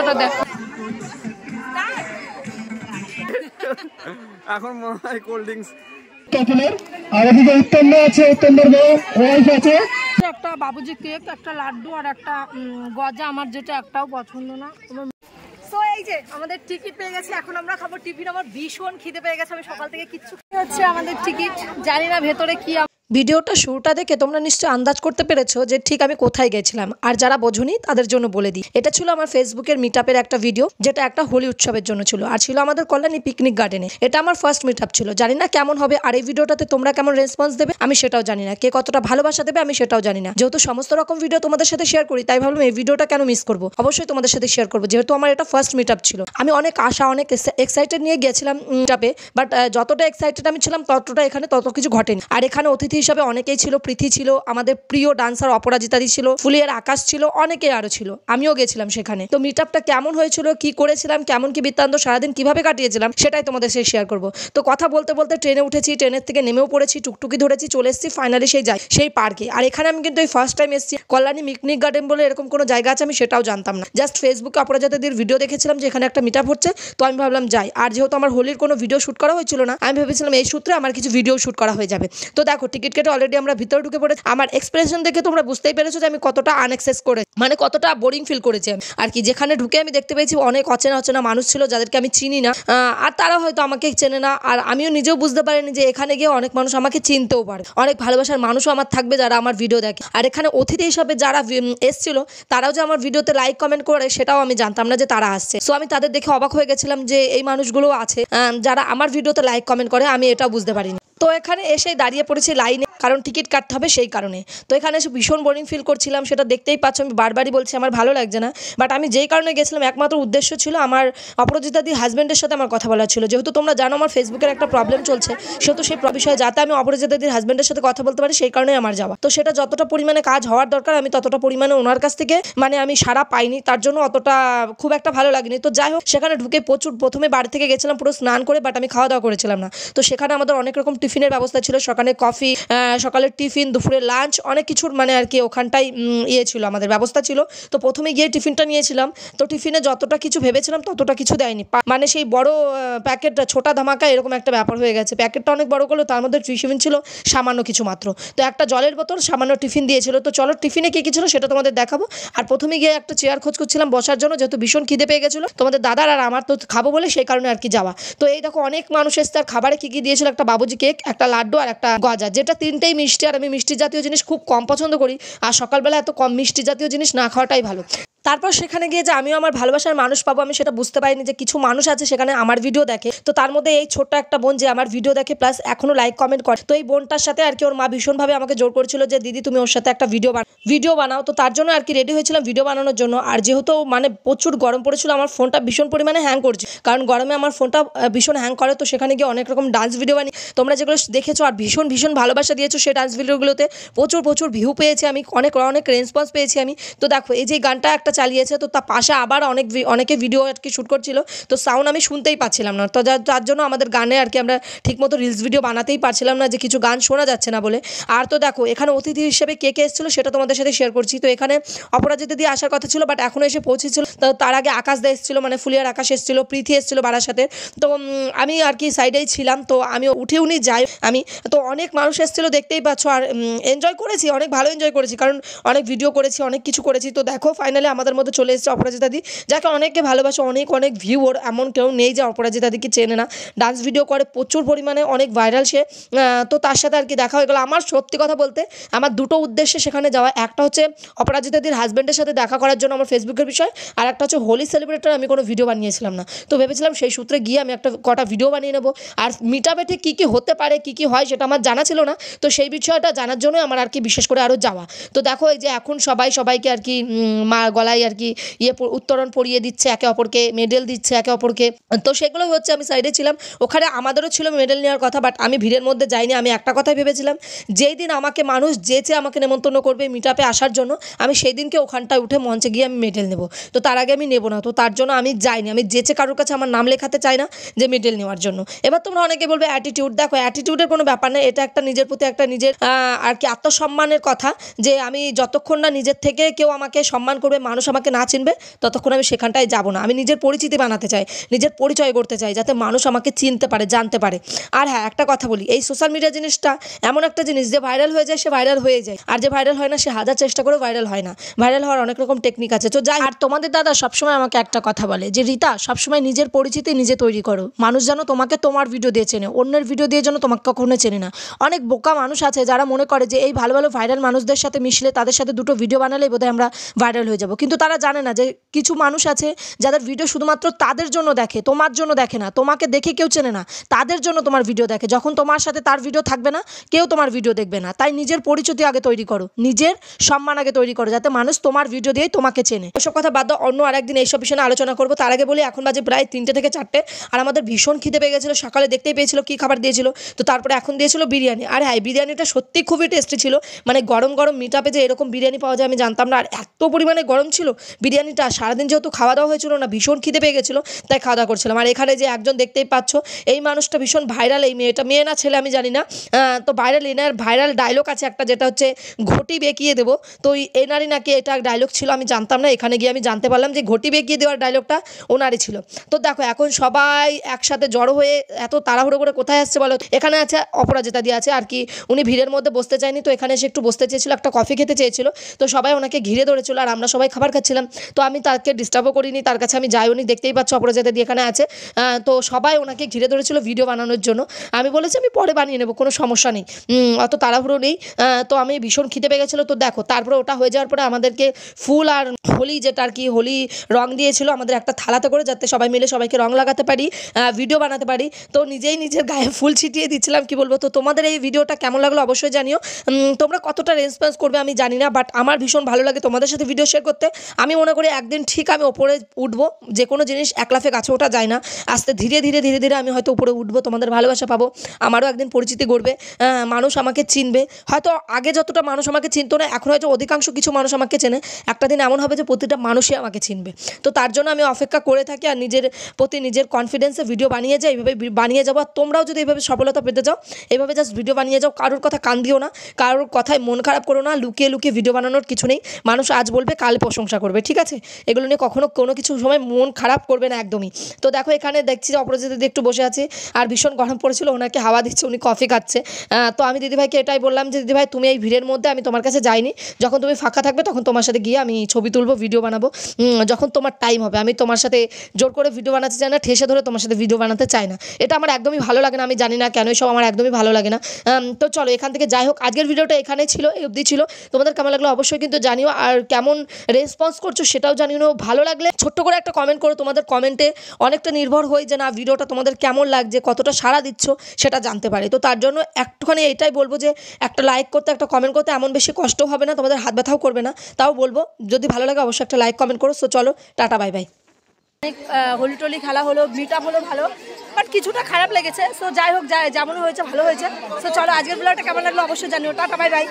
অবস্থাটা দেখো। এখন মনে হয় কোল্ড ড্রিঙ্কস আর এদিকে উত্তম আছে, উত্তমের ওয়াইফ আছে। একটা বাবুজি কেক, একটা লাড্ডু আর একটা গজা, আমার যেটা একটাও পছন্দ না। সো এই যে আমাদের টিকিট পেয়ে গেছে, এখন আমরা খাবো টিফিন। আমার ভীষণ খিদে পেয়ে গেছে, আমি সকাল থেকে কিচ্ছু হচ্ছে আমাদের টিকিট, জানি না ভেতরে কি। ভিডিওটা শুরুটা দেখে তোমরা নিশ্চয়ই আন্দাজ করতে পেরেছো যে ঠিক আমি কোথায় গেছিলাম, আর যারা বোঝনি তাদের জন্য বলে দিই। এটা ছিল আমার ফেসবুকের মিটআপের একটা ভিডিও, যেটা একটা হোলি উৎসবের জন্য ছিল, আর ছিল আমাদের কল্যাণী পিকনিক গার্ডেনে। এটা আমার ফার্স্ট মিটআপ ছিল, জানি না কেমন হবে, আর এই ভিডিওটাতে তোমরা কেমন রেসপন্স দেবে আমি সেটাও জানি না, কে কতটা ভালোবাসা দেবে আমি সেটাও জানি না। যেহেতু সমস্ত রকম ভিডিও তোমাদের সাথে শেয়ার করি, তাই ভাবলাম এই ভিডিওটা কেন মিস করবো, অবশ্যই তোমাদের সাথে শেয়ার করবো, যেহেতু আমার এটা ফার্স্ট মিটআপ ছিল। আমি অনেক আশা, অনেক এক্সাইটেড নিয়ে গিয়েছিলাম মিটআপে, বাট যতটা এক্সাইটেড আমি ছিলাম ততটা এখানে তত কিছু ঘটেনি। আর এখানে অতিথি হিসাবে অনেকেই ছিল, প্রীতি ছিল, আমাদের প্রিয় ডান্সার অপরাজিতাদি ছিল, ফুলিয়ার আকাশ ছিল, অনেকে আরো ছিল, আমিও গেছিলাম সেখানে। তো মিটআপটা কেমন হয়েছিল, কি করেছিলাম, কেমন কি বৃত্তান্ত, সারাদিন কিভাবে কাটিয়েছিলাম সেটাই তোমাদের সাথে শেয়ার করবো। তো কথা বলতে বলতে ট্রেনে উঠেছি, ট্রেনের থেকে নেমেও পড়েছি, টুকটুকি ধরেছি, চলে এসেছি ফাইনালি সেই পার্কে। আর এখানে আমি কিন্তু এই ফার্স্ট টাইম এসেছি। কল্যাণী পিকনিক গার্ডেন বলে এরকম কোনো জায়গা আছে আমি সেটাও জানতাম না, জাস্ট ফেসবুকে অপরাজিতাদির ভিডিও দেখেছিলাম যে এখানে একটা মিটআপ হচ্ছে, তো আমি ভাবলাম যাই। আর যেহেতু আমার হোলির কোনো ভিডিও শুট করা হয়েছিল না, আমি ভেবেছিলাম এই সূত্রে আমার কিছু ভিডিও শুট করা হয়ে যাবে। তো দেখো টিকিট কেটে অলরেডি আমরা ভিতরে ঢুকে পড়েছি। আমার এক্সপ্রেশন দেখে তোমরা বুঝতেই পেরেছো যে আমি কতটা আনএক্সেস করে, মানে কতটা বোরিং ফিল করেছি আমি আর কি। যেখানে ঢুকে আমি দেখতে পেয়েছি অনেক অচেনা মানুষ ছিল যাদেরকে আমি চিনি না, আর তারা হয়তো আমাকে চেনে না, আর আমিও নিজেও বুঝতে পারিনি যে এখানে গিয়ে অনেক মানুষ আমাকে চিনতেও পারে, অনেক ভালোবাসার মানুষও আমার থাকবে যারা আমার ভিডিও দেখে। আর এখানে অতিথি হিসাবে যারা এসছিল তারাও যে আমার ভিডিওতে লাইক কমেন্ট করে সেটাও আমি জানতাম না যে তারা আসছে। সো আমি তাদের দেখে অবাক হয়ে গেছিলাম যে এই মানুষগুলো আছে যারা আমার ভিডিওতে লাইক কমেন্ট করে, আমি এটাও বুঝতে পারিনি। তো এখানে এসে দাঁড়িয়ে পড়েছি লাইনে, কারণ টিকিট কাটতে হবে সেই কারণে। তো এখানে এসে ভীষণ বোরিং ফিল করছিলাম, সেটা দেখতেই পাচ্ছ, আমি বারবারই বলছি আমার ভালো লাগছে না। বাট আমি যেই কারণে গেছিলাম একমাত্র উদ্দেশ্য ছিল আমার অপরাজিতাদির হাজব্যান্ডের সাথে আমার কথা বলার ছিল। যেহেতু তোমরা জানো আমার ফেসবুকের একটা প্রবলেম চলছে, সেহেতু সেই বিষয়ে যাতে আমি অপরাজিতাদির হাজব্যান্ডের সাথে কথা বলতে পারি সেই কারণেই আমার যাওয়া। তো সেটা যতটা পরিমাণে কাজ হওয়ার দরকার আমি ততটা পরিমাণে ওনার কাছ থেকে মানে আমি সাড়া পাইনি, তার জন্য অতটা খুব একটা ভালো লাগেনি। তো যাই হোক, সেখানে ঢুকে প্রথমে বাড়ি থেকে গেছিলাম পুরো স্নান করে, বাট আমি খাওয়া দাওয়া করেছিলাম না। তো সেখানে আমাদের অনেক রকম টিফিনের ব্যবস্থা ছিল, সকালে কফি, সকালের টিফিন, দুপুরে লাঞ্চ, অনেক কিছুর মানে আর কি ওখানটাই ছিল, আমাদের ব্যবস্থা ছিল। তো প্রথমে গিয়ে টিফিনটা নিয়েছিলাম, তো টিফিনে যতটা কিছু ভেবেছিলাম ততটা কিছু দেয়নি, মানে সেই বড় প্যাকেটটা ছোটা ধামাকা এরকম একটা ব্যাপার হয়ে গেছে। প্যাকেটটা অনেক বড় করলো, তার মধ্যে টিফিন ছিল সামান্য কিছু মাত্র, তো একটা জলের বোতল, সামান্য টিফিন দিয়েছিল। তো চলো টিফিনে কী কী ছিল সেটা তোমাদের দেখাবো। আর প্রথমে গিয়ে একটা চেয়ার খোঁজ করছিলাম বসার জন্য, যেহেতু ভীষণ খিদে পেয়ে গেছিলো তোমাদের দাদার আর আমার, তো খাবো বলে সেই কারণে আর কি যাওয়া। তো এই দেখো অনেক মানুষ এসছে, আর খাবারে কী কী দিয়েছিল, একটা বাবুজি কেক, একটা লাড্ডু আর একটা গজা, যেটা তিনটেই মিষ্টি, আর আমি মিষ্টি জাতীয় জিনিস খুব কম পছন্দ করি, আর সকালবেলা এত কম মিষ্টি জাতীয় জিনিস না খাওয়াটাই ভালো। তারপর সেখানে গিয়ে যে আমিও আমার ভালোবাসার মানুষ পাবো আমি সেটা বুঝতে পারিনি, যে কিছু মানুষ আছে সেখানে আমার ভিডিও দেখে। তো তার মধ্যে এই ছোট্ট একটা বোন যে আমার ভিডিও দেখে প্লাস এখনো লাইক কমেন্ট করে। তো এই বোনটার সাথে আর কি ওর মা ভীষণভাবে আমাকে জোর করেছিল যে দিদি তুমি ওর সাথে একটা ভিডিও বানাও। তো তার জন্য আর কি রেডি হয়েছিলাম ভিডিও বানানোর জন্য। আর যেহেতু মানে প্রচুর গরম পড়েছিল, আমার ফোনটা ভীষণ পরিমাণে হ্যাং করছে, কারণ গরমে আমার ফোনটা ভীষণ হ্যাং করে। তো সেখানে গিয়ে অনেক রকম ডান্স ভিডিও বানিয়ে তোমরা যেগুলো দেখেছো আর ভীষণ ভালোবাসা দিয়েছো, সেই ডান্স ভিডিওগুলোতে প্রচুর ভিউ পেয়েছি আমি, অনেক রেসপন্স পেয়েছি আমি। তো দেখো এই যে গানটা একটা চালিয়েছে, তো তার পাশে আবার অনেকে ভিডিও আর কি শ্যুট করছিল, তো সাউন্ড আমি শুনতেই পাচ্ছিলাম না। তো যার জন্য আমাদের গানে আর কি আমরা ঠিকমতো রিলস ভিডিও বানাতেই পারছিলাম না, যে কিছু গান শোনা যাচ্ছে না বলে। আর তো দেখো এখানে অতিথি হিসেবে কে এসেছিলো সেটা তোমাদের সাথে শেয়ার করছি। তো এখানে অপরাজিতা দিয়ে আসার কথা ছিল, বাট এখনও এসে পৌঁছেছিল। তো তার আগে আকাশ দা এসেছিলো, মানে ফুলিয়ার আকাশ এসেছিলো, প্রীতি এসেছিলো বারাসাতের। তো আমি আর কি সাইডেই ছিলাম, তো আমি উনি যাই আমি। তো অনেক মানুষ এসেছিলো দেখতেই পাচ্ছ, আর এনজয় করেছি, অনেক ভালো এনজয় করেছি, কারণ অনেক ভিডিও করেছি, অনেক কিছু করেছি। তো দেখো ফাইনালি আমাদের মধ্যে চলে এসেছে অপরাজিতাদি, যাকে অনেকে ভালোবাসে, অনেক ভিউ ওর, এমন কেউ নেই যে অপরাজিতাদিকে চেনে না। ডান্স ভিডিও করে প্রচুর পরিমাণে, অনেক ভাইরাল সে। তো তার সাথে আর কি দেখা হয়ে গেল। আমার সত্যি কথা বলতে আমার দুটো উদ্দেশ্যে সেখানে যাওয়া, একটা হচ্ছে অপরাজিতাদির হাজব্যান্ডের সাথে দেখা করার জন্য আমার ফেসবুকের বিষয়, আর একটা হচ্ছে হোলি সেলিব্রেটার আমি কোনো ভিডিও বানিয়েছিলাম না। তো ভেবেছিলাম সেই সূত্রে গিয়ে আমি কটা ভিডিও বানিয়ে নেবো। আর মিটআপে ঠিক কী হতে পারে, কী হয় সেটা আমার জানা ছিল না। তো সেই বিষয়টা জানার জন্য আমার আর কি বিশেষ করে আরও যাওয়া। তো দেখো এই যে এখন সবাইকে আর কি মা গলায় আর কি উত্তরণ পরিয়ে দিচ্ছে, একে অপরকে মেডেল দিচ্ছে একে অপরকে। তো সেগুলো হচ্ছে, আমি সাইডে ছিলাম, ওখানে আমাদেরও ছিল মেডেল নেওয়ার কথা, বাট আমি ভিড়ের মধ্যে যাইনি। আমি একটা কথাই ভেবেছিলাম, যেই দিন আমাকে মানুষ যেচে আমাকে নেমন্তন্ন করবে মিটআপে আসার জন্য, আমি সেই দিনকে ওখানটায় উঠে মঞ্চে গিয়ে আমি মেডেল নেব। তো তার আগে আমি নেব না, তো তার জন্য আমি যাইনি। আমি যেচে কারোর কাছে আমার নাম লেখাতে চাই না যে মেডেল নেওয়ার জন্য। এবার তোমরা অনেকে বলবে অ্যাটিটিউড, দেখো অ্যাটিটিউডের কোনো ব্যাপার নেই, এটা একটা নিজের প্রতি একটা নিজের আর কি আত্মসম্মানের কথা, যে আমি যতক্ষণ না নিজের থেকে কেউ আমাকে সম্মান করবে, মানুষ মানুষ আমাকে না চিনবে ততক্ষণ আমি সেখানটায় যাব না। আমি নিজের পরিচিতি বানাতে চাই, নিজের পরিচয় করতে চাই, যাতে মানুষ আমাকে চিনতে পারে, জানতে পারে। আর হ্যাঁ, একটা কথা বলি, এই সোশ্যাল মিডিয়া জিনিসটা এমন একটা জিনিস যে ভাইরাল হয়ে যায় সে ভাইরাল হয়ে যায়, আর যে ভাইরাল হয় না সে হাজার চেষ্টা করেও ভাইরাল হয় না। ভাইরাল হওয়ার অনেক রকম টেকনিক আছে। তো যাই, আর তোমাদের দাদা সবসময় আমাকে একটা কথা বলে যে রিতা, সবসময় নিজের পরিচিতি নিজে তৈরি করো, মানুষ যেন তোমাকে তোমার ভিডিও দিয়ে চেনে, অন্যের ভিডিও দিয়ে যেন তোমাকে কখনো চেনে না। অনেক বোকা মানুষ আছে যারা মনে করে যে এই ভালো ভালো ভাইরাল মানুষদের সাথে মিশলে, তাদের সাথে দুটো ভিডিও বানালেই বোধহয় আমরা ভাইরাল হয়ে যাব। কিন্তু তারা জানে না যে কিছু মানুষ আছে যাদের ভিডিও শুধুমাত্র তাদের জন্য দেখে, তোমার জন্য দেখে না। তোমাকে দেখে কেউ চেনে না, তাদের জন্য তোমার ভিডিও দেখে। যখন তোমার সাথে তার ভিডিও থাকবে না, কেউ তোমার ভিডিও দেখবে না। তাই নিজের পরিচিতি আগে তৈরি করো, নিজের সম্মান আগে তৈরি করো, যাতে মানুষ তোমার ভিডিও দিয়েই তোমাকে চেনে। এসব কথা বাদ দাও, অন্য আরেকদিন এইসব বিষয়ে আলোচনা করবো। তার আগে বলি, এখন বাজে প্রায় 3টে থেকে 4টে, আর আমাদের ভীষণ খিদে পেয়ে গেছিলো। সকালে দেখতেই পেয়েছিল কি খাবার দিয়েছিল, তো তারপরে এখন দিয়েছিল বিরিয়ানি। আর হ্যাঁ, বিরিয়ানিটা সত্যি খুবই টেস্টি ছিল। মানে গরম গরম মিট আপে যে এরকম বিরিয়ানি পাওয়া যায় আমি জানতাম না। আর এত পরিমাণে গরম ছিল বিরিয়ানিটা, সারাদিন যেহেতু খাওয়া দাওয়া হয়েছিল না, ভীষণ খিদে পেয়ে গেছিলো, তাই খাওয়া দাওয়া করছিলাম। আর এখানে যে একজন দেখতেই পাচ্ছ, এই মানুষটা ভীষণ ভাইরাল। এই মেয়েটা, মেয়ে না ছেলে আমি জানি না, তো ভাইরাল, এনার ভাইরাল ডায়লগ আছে একটা, যেটা হচ্ছে ঘটি বেঁকিয়ে দেবো। তো এনারই নাকি এটা ডায়লগ ছিল, আমি জানতাম না। এখানে গিয়ে আমি জানতে পারলাম যে ঘটি বেঁকিয়ে দেওয়ার ডায়লগটা ওনারই ছিল। তো দেখো, এখন সবাই একসাথে জড়ো হয়ে এত তাড়াহুড়ো করে কোথায় আসছে বলো? এখানে আছে অপরাজিতা দিয়ে আছে আর কি, উনি ভিড়ের মধ্যে বসতে চায়নি, তো এখানে এসে একটু বসতে চেয়েছিল, একটা কফি খেতে চেয়েছিল। তো সবাই ওনাকে ঘিরে ধরেছিল, আর আমরা সবাই খাবার খাচ্ছিলাম। তো আমি তাকে ডিস্টার্বও করিনি, তার কাছে আমি যাইওনি। দেখতেই পাচ্ছ অপরাজিতা দিয়ে এখানে আছে। তো সবাই ওনাকে ঘিরে ধরেছিল ভিডিও বানানোর জন্য। আমি বলেছি আমি পরে বানিয়ে নেবো, কোনো সমস্যা নেই, অত তাড়াহুড়ো নেই। তো আমি ভীষণ খিদে পেয়ে গেছিলো। তো দেখো, তারপরে ওটা হয়ে যাওয়ার পরে আমাদেরকে ফুল আর হোলি, যেটা আর কি হোলি রং দিয়েছিল আমাদের একটা থালাতে করে, যাতে সবাই মিলে সবাইকে রং লাগাতে পারি, ভিডিও বানাতে পারি। তো নিজেই নিজের গায়ে ফুল ছিটিয়ে দিচ্ছিলাম, কি বলবো। তো তোমাদের এই ভিডিওটা কেমন লাগলো অবশ্যই জানিও। তোমরা কতটা রেসপন্স করবে আমি জানি না, বাট আমার ভীষণ ভালো লাগে তোমাদের সাথে ভিডিও শেয়ার করতে। আমি মনে করি একদিন ঠিক আমি ওপরে উঠবো। যে কোনো জিনিস এক লাফে গাছে ওঠা যায় না, আস্তে ধীরে ধীরে ধীরে ধীরে আমি হয়তো উপরে উঠবো, তোমাদের ভালোবাসা পাবো, আমারও একদিন পরিচিতি গড়বে, মানুষ আমাকে চিনবে। হয়তো আগে যতটা মানুষ আমাকে চিনতো না, এখন হয়তো অধিকাংশ কিছু মানুষ আমাকে চেনে। একটা দিন এমন হবে যে প্রতিটা মানুষই আমাকে চিনবে। তো তার জন্য আমি অপেক্ষা করে থাকি, আর নিজের প্রতি নিজের কনফিডেন্সে ভিডিও বানিয়ে যাই, এইভাবে বানিয়ে যাবো। আর তোমরাও যদি এইভাবে সফলতা পেতে চাও, এইভাবে জাস্ট ভিডিও বানিয়ে যাও। কারোর কথা কান দিও না, কারোর কথায় মন খারাপ করো না। লুকিয়ে লুকিয়ে ভিডিও বানানোর কিছু নেই। মানুষ আজ বলবে, কাল প্রশংসা করবে, ঠিক আছে? এগুলো নিয়ে কখনো কোনো কিছু সময় মন খারাপ করবে না একদমই। তো দেখো, এখানে দেখছি যে অপরাজিতা দিদি একটু বসে আছে, আর ভীষণ গরম পড়েছিল, ওনাকে হাওয়া দিচ্ছে, উনি কফি খাচ্ছে। তো আমি দিদিভাইকে এটাই বললাম যে দিদিভাই, তুমি এই ভিড়ের মধ্যে, আমি তোমার কাছে যাইনি, যখন তুমি ফাঁকা থাকবে তখন তোমার সাথে গিয়ে আমি ছবি তুলবো, ভিডিও বানাবো, যখন তোমার টাইম হবে। আমি তোমার সাথে জোর করে ভিডিও বানাতে চাই না, ঠেসে ধরে তোমার সাথে ভিডিও বানাতে চাই না। এটা আমার একদমই ভালো লাগে না, আমি জানি না কেন, এসব আমার একদমই ভালো লাগে না। তো চলো এখান থেকে যাই হোক, আজকের ভিডিওটা এখানেই ছিল, এই অবধি ছিল। তোমাদের কেমন লাগলো অবশ্যই কিন্তু জানিও, আর কেমন রেসপন্স করছো সেটাও জানিও। ভালো লাগলে ছোট্ট করে একটা কমেন্ট করো। তোমাদের কমেন্টে অনেকটা নির্ভর হয় যে না, ভিডিওটা তোমাদের কেমন লাগছে, কতটা সাড়া দিচ্ছ সেটা জানতে পারি। তো তার জন্য একটুখানি এটাই বলবো যে একটা লাইক করতে, একটা কমেন্ট করতে এমন বেশি কষ্ট হবে না, তোমাদের হাত ব্যথাও করবে না। তাও বলবো, যদি ভালো লাগে অবশ্যই একটা লাইক কমেন্ট করো। সো চলো, টাটা, বাই বাই। অনেক হোলি টোলি খেলা হলো, মিট আপ হলো ভালো, বাট কিছুটা খারাপ লেগেছে। সো যাই হোক, যেমন হয়েছে ভালো হয়েছে। সো চলো, আজকের ভিডিওটা কেমন লাগলো অবশ্যই জানিও। Tata, bye bye.